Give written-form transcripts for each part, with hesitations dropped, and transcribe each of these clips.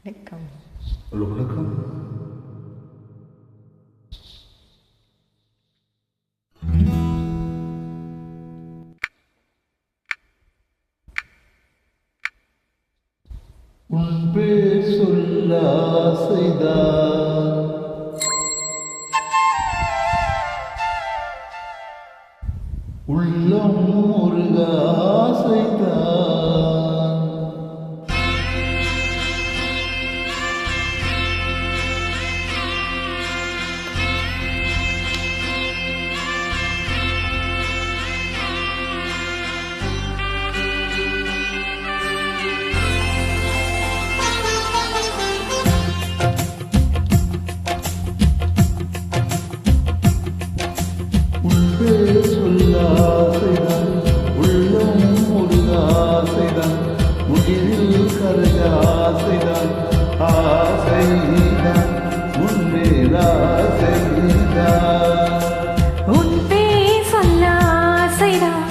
வணக்கம். ஹலோ வணக்கம். உன் பேர் சொல்ல ஆசைதான், உள்ளம் ஒரு ஆசைதான். சொல்ல ஆசைதான், உள்ளம் ஒரு ஆசைதான், உயிரில் கருக ஆசைதான், ஆசைதான் முன்னேற ஆசைதான். உன் பேர் சொல்ல ஆசைதான்,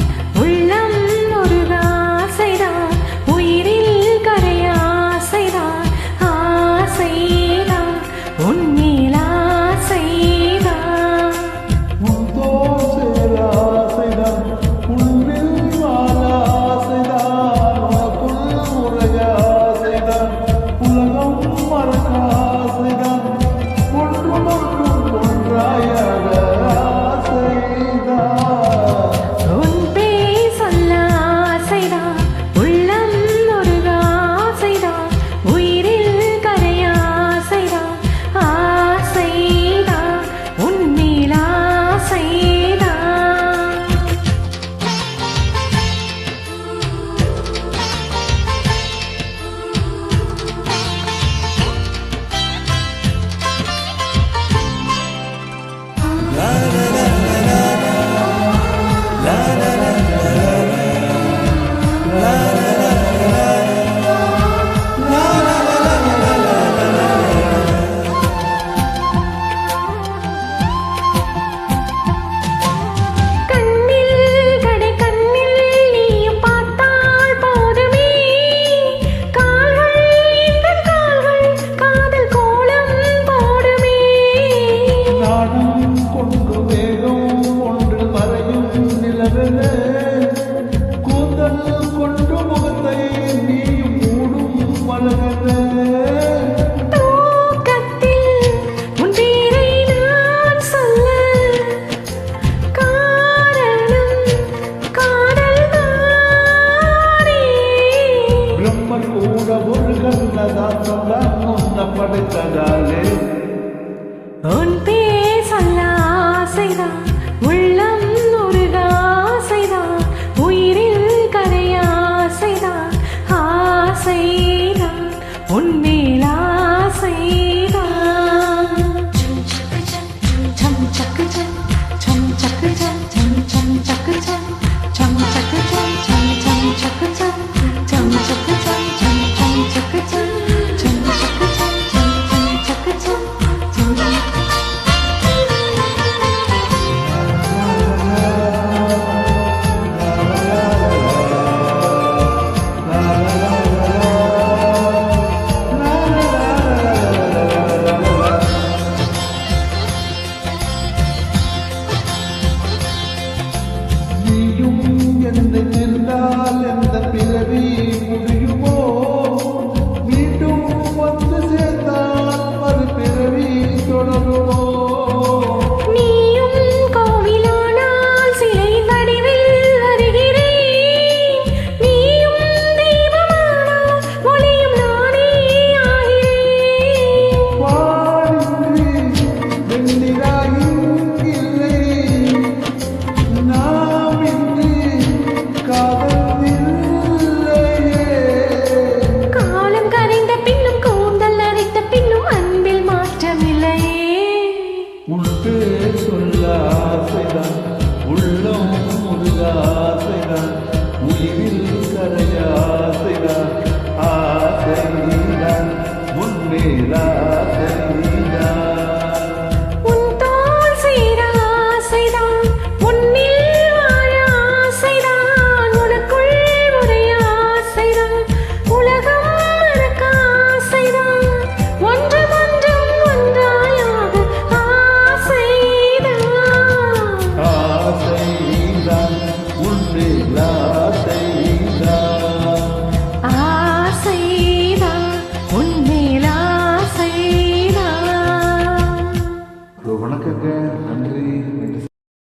உள்ளம் ஒரு ஆசைதான், உயிரில் கரைய ஆசைதான், ஆசைதான் உன் மேல் ஆசைதான். உன் தோல் சேர ஆசைதான், உன்னில் வாழ ஆசைதான், உனக்குள் உறக ஆசைதான், உலகம் மறக்க ஆசைதான், ஒன்றும் ஒன்றாயாக ஆசைதான். உன் பேர் சொல்ல ஆசைதான், உள்ளம் ஒரு ஆசைதான், உயிரில் கரைய ஆசைதான், ஆசைதான் உன் மேல் ஆசைதான். கண்ணில் கடை கண்ணில் நீயும் பார்த்தால் போதுமே, கால்கள் எங்கள் கால்கள் காதல் கோலம் போடுமே. நானும் கொண்டு வேகம் ஒன்று மறையும் நிலவென, கூந்தல் கொண்டு முகத்தை நீயும் மூடும் மலரென. தூக்கத்தில் உன் பேரை நான் சொல்ல காரணம் காதல் தானே. பிரம்மன் கூட ஒரு கண்ணதான் சொன்னான் உன்னை படைத்ததாலே. உன் பேர் சொல்ல ஆசைதான், உள்ளம் ஒரு ஆசைதான், உயிரில் கரைய ஆசைதான், ஆசைதான் உன் மேல்